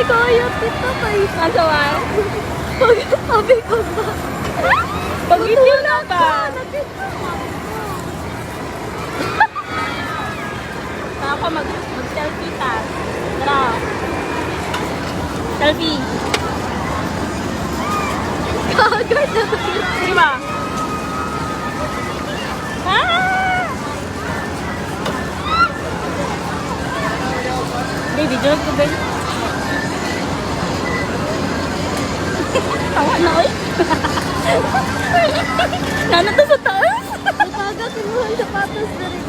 kaya kita kayo. Masawan? Sabi ko ba? Pag-video na ba? Saka ako mag-selfie ta. Tara. Selfie. Kagad na. Sige ba? Ah! Baby, joke ko ba? Tawa na, oy. Nana to sa taas? Kagad kinuha yung sapatos na rin.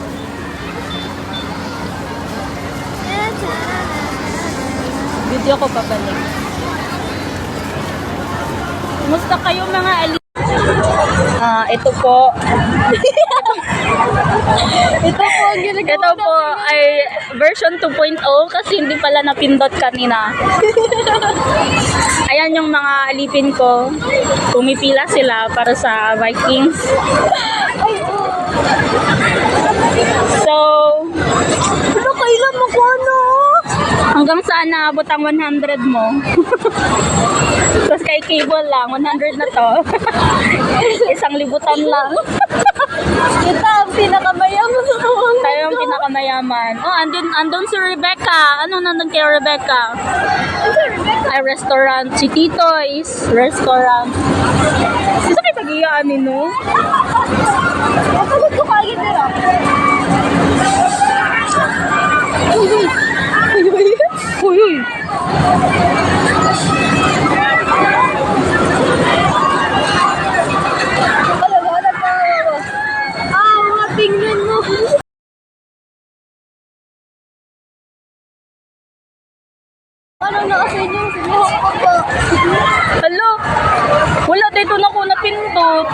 Video ko pabalik. Kumusta kayo mga ito po. Ito po ang ginagawa Ito po ay version 2.0 kasi hindi pala napindot kanina. Ayan yung mga alipin ko. Pumipila sila para sa Vikings. So, Ano kailan mo ko ano? hanggang saan naabot ang 100 mo? Tapos kay cable lang, 100 na to. Isang libutan lang. Kita ang pinakamayaman sa tuwang. Tayo ang pinakamayaman. Oh, andun si Rebecca. Ano nandun kay Rebecca? Ay, restaurant. Si Tito's restaurant. Gusto kayo pag-iyaan ni no? Kapagod ko kagad nila. Uy, uy. Wala pa ako. Mga tingnan mo. Ano na kasi yung sinuhok ko po? Hello? Wala, dito na ko napindot.